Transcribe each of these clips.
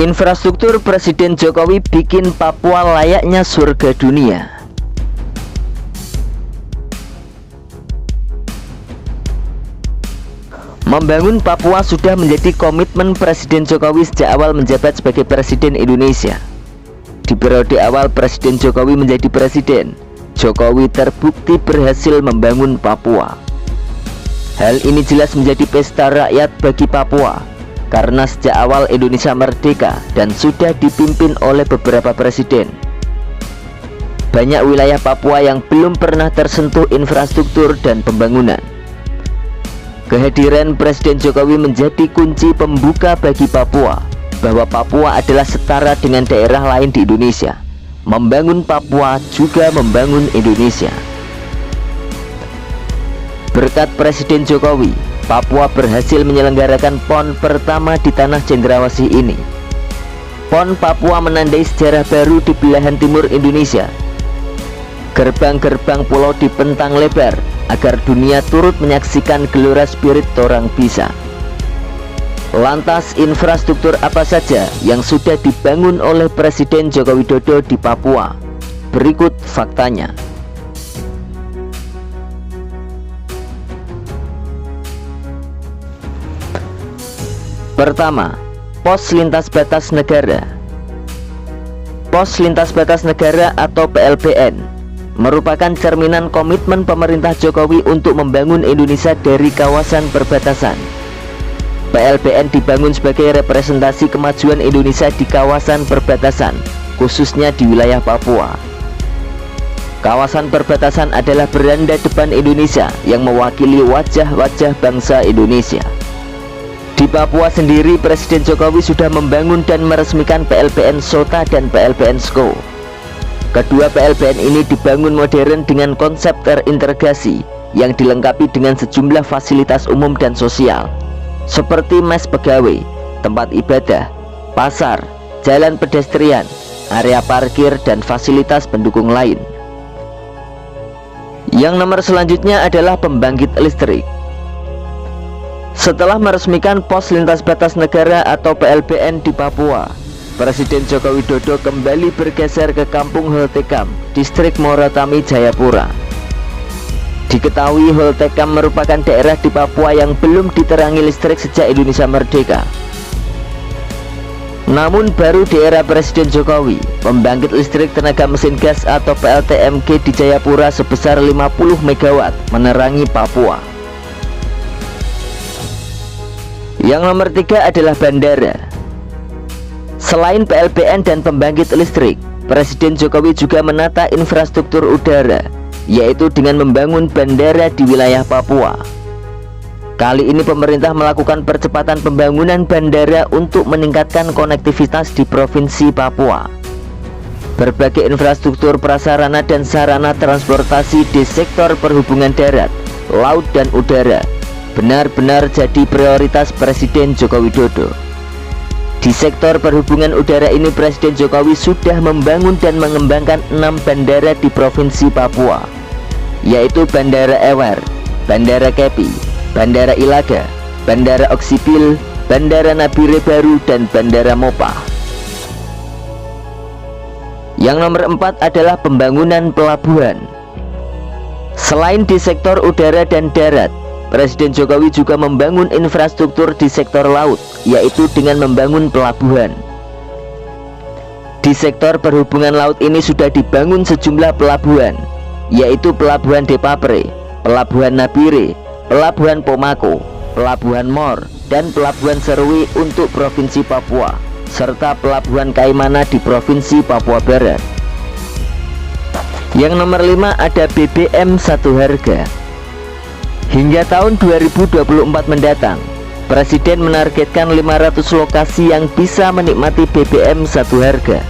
Infrastruktur Presiden Jokowi bikin Papua layaknya surga dunia. Membangun Papua sudah menjadi komitmen Presiden Jokowi sejak awal menjabat sebagai Presiden Indonesia. Di periode awal Presiden Jokowi menjadi presiden, Jokowi terbukti berhasil membangun Papua. Hal ini jelas menjadi pesta rakyat bagi Papua, karena sejak awal Indonesia merdeka dan sudah dipimpin oleh beberapa presiden. Banyak wilayah Papua yang belum pernah tersentuh infrastruktur dan pembangunan. Kehadiran Presiden Jokowi menjadi kunci pembuka bagi Papua, bahwa Papua adalah setara dengan daerah lain di Indonesia. Membangun Papua juga membangun Indonesia. Berkat Presiden Jokowi, Papua berhasil menyelenggarakan PON pertama di tanah cendrawasih ini. PON Papua menandai sejarah baru di belahan timur Indonesia. Gerbang-gerbang pulau dibentang lebar agar dunia turut menyaksikan gelora spirit Torang Bisa. Lantas infrastruktur apa saja yang sudah dibangun oleh Presiden Joko Widodo di Papua? Berikut faktanya. Pertama, Pos Lintas Batas Negara. Pos Lintas Batas Negara atau PLBN merupakan cerminan komitmen pemerintah Jokowi untuk membangun Indonesia dari kawasan perbatasan. PLBN dibangun sebagai representasi kemajuan Indonesia di kawasan perbatasan, khususnya di wilayah Papua. Kawasan perbatasan adalah beranda depan Indonesia yang mewakili wajah-wajah bangsa Indonesia. Di Papua sendiri, Presiden Jokowi sudah membangun dan meresmikan PLBN Sota dan PLBN Sko. Kedua PLBN ini dibangun modern dengan konsep terintegrasi yang dilengkapi dengan sejumlah fasilitas umum dan sosial, seperti mes pegawai, tempat ibadah, pasar, jalan pedestrian, area parkir, dan fasilitas pendukung lain. Yang nomor selanjutnya adalah pembangkit listrik. Setelah meresmikan Pos Lintas Batas Negara atau PLBN di Papua, Presiden Joko Widodo kembali bergeser ke Kampung Holtekam, Distrik Moratami, Jayapura. Diketahui Holtekam merupakan daerah di Papua yang belum diterangi listrik sejak Indonesia merdeka. Namun baru di era Presiden Jokowi, pembangkit listrik tenaga mesin gas atau PLTMG di Jayapura sebesar 50 MW menerangi Papua. Yang nomor 3 adalah bandara. Selain PLBN dan pembangkit listrik, Presiden Jokowi juga menata infrastruktur udara, yaitu dengan membangun bandara di wilayah Papua. Kali ini pemerintah melakukan percepatan pembangunan bandara untuk meningkatkan konektivitas di Provinsi Papua. Berbagai infrastruktur prasarana dan sarana transportasi di sektor perhubungan darat, laut, dan udara benar-benar jadi prioritas Presiden Joko Widodo. Di sektor perhubungan udara ini, Presiden Jokowi sudah membangun dan mengembangkan 6 bandara di Provinsi Papua, yaitu Bandara Ewer, Bandara Kepi, Bandara Ilaga, Bandara Oksibil, Bandara Nabire Baru, dan Bandara Mopah. Yang nomor 4 adalah pembangunan pelabuhan. Selain di sektor udara dan darat, Presiden Jokowi juga membangun infrastruktur di sektor laut, yaitu dengan membangun pelabuhan. Di sektor perhubungan laut ini sudah dibangun sejumlah pelabuhan, yaitu Pelabuhan Depapre, Pelabuhan Nabire, Pelabuhan Pomako, Pelabuhan Mor, dan Pelabuhan Serui untuk Provinsi Papua, serta Pelabuhan Kaimana di Provinsi Papua Barat. Yang nomor 5 ada BBM satu harga. Hingga tahun 2024 mendatang, Presiden menargetkan 500 lokasi yang bisa menikmati BBM satu harga.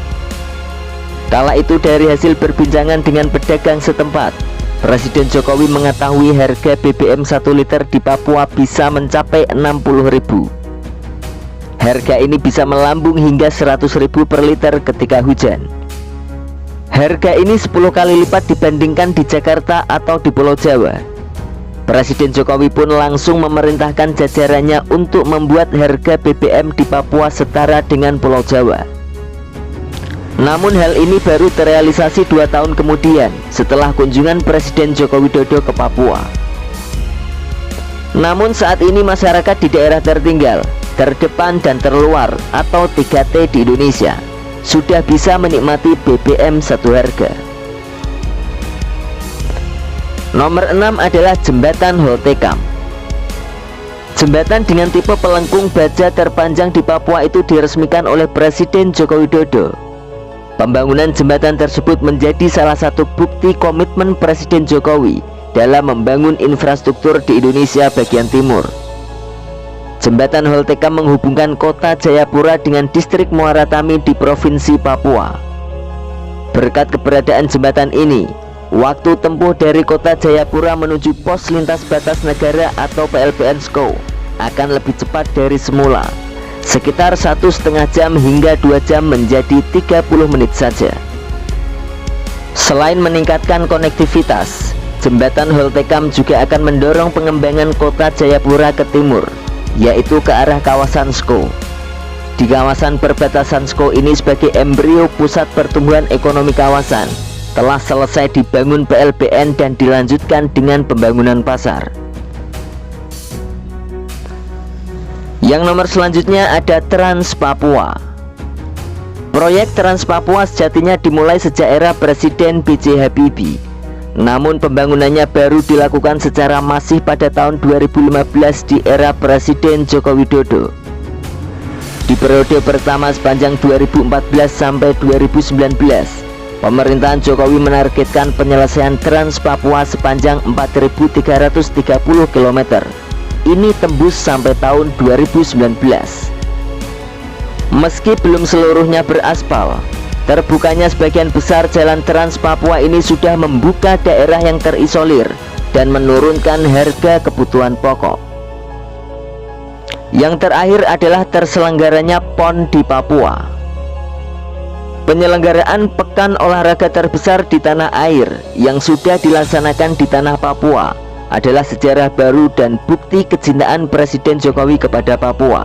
Kala itu dari hasil perbincangan dengan pedagang setempat, Presiden Jokowi mengetahui harga BBM 1 liter di Papua bisa mencapai 60.000. Harga ini bisa melambung hingga 100.000 per liter ketika hujan. Harga ini 10 kali lipat dibandingkan di Jakarta atau di Pulau Jawa. Presiden Jokowi pun langsung memerintahkan jajarannya untuk membuat harga BBM di Papua setara dengan Pulau Jawa. Namun hal ini baru terrealisasi 2 tahun kemudian setelah kunjungan Presiden Joko Widodo ke Papua. Namun saat ini masyarakat di daerah tertinggal, terdepan dan terluar atau 3T di Indonesia sudah bisa menikmati BBM satu harga. Nomor 6 adalah Jembatan Holtecam. Jembatan dengan tipe pelengkung baja terpanjang di Papua itu diresmikan oleh Presiden Joko Widodo. Pembangunan jembatan tersebut menjadi salah satu bukti komitmen Presiden Jokowi dalam membangun infrastruktur di Indonesia bagian timur. Jembatan Holtecam menghubungkan kota Jayapura dengan distrik Muara Tami di Provinsi Papua. Berkat keberadaan jembatan ini, waktu tempuh dari kota Jayapura menuju pos lintas batas negara atau PLBN SCO akan lebih cepat dari semula, sekitar 1,5 jam hingga 2 jam menjadi 30 menit saja. Selain meningkatkan konektivitas, Jembatan Holtecam juga akan mendorong pengembangan kota Jayapura ke timur, yaitu ke arah kawasan SCO. Di kawasan perbatasan SCO ini sebagai embrio pusat pertumbuhan ekonomi kawasan, telah selesai dibangun PLBN dan dilanjutkan dengan pembangunan pasar. Yang nomor selanjutnya ada Trans Papua. Proyek Trans Papua sejatinya dimulai sejak era Presiden B.J. Habibie. Namun pembangunannya baru dilakukan secara masif pada tahun 2015 di era Presiden Joko Widodo. Di periode pertama sepanjang 2014 sampai 2019, pemerintahan Jokowi menargetkan penyelesaian Trans Papua sepanjang 4.330 km. Ini tembus sampai tahun 2019. Meski belum seluruhnya beraspal, terbukanya sebagian besar jalan Trans Papua ini sudah membuka daerah yang terisolir dan menurunkan harga kebutuhan pokok. Yang terakhir adalah terselenggaranya PON di Papua. Penyelenggaraan pekan olahraga terbesar di tanah air yang sudah dilaksanakan di tanah Papua adalah sejarah baru dan bukti kecintaan Presiden Jokowi kepada Papua.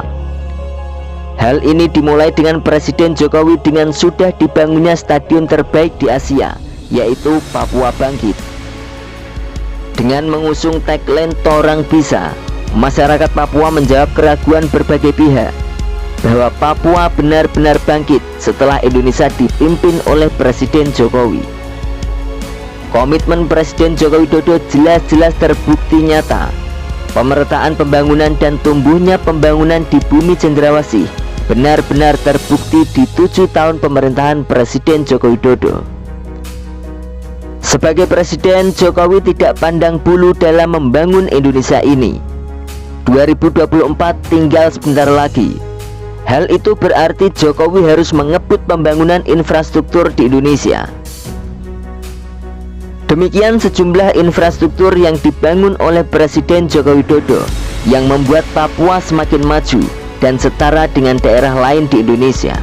Hal ini dimulai dengan Presiden Jokowi dengan sudah dibangunnya stadion terbaik di Asia, yaitu Papua Bangkit. Dengan mengusung tagline Torang Bisa, masyarakat Papua menjawab keraguan berbagai pihak bahwa Papua benar-benar bangkit setelah Indonesia dipimpin oleh Presiden Jokowi. Komitmen Presiden Joko Widodo jelas-jelas terbukti nyata. Pemerataan pembangunan dan tumbuhnya pembangunan di bumi cendrawasih benar-benar terbukti di 7 tahun pemerintahan Presiden Joko Widodo. Sebagai Presiden, Jokowi tidak pandang bulu dalam membangun Indonesia ini. 2024 tinggal sebentar lagi. Hal itu berarti Jokowi harus mengebut pembangunan infrastruktur di Indonesia. Demikian sejumlah infrastruktur yang dibangun oleh Presiden Joko Widodo yang membuat Papua semakin maju dan setara dengan daerah lain di Indonesia.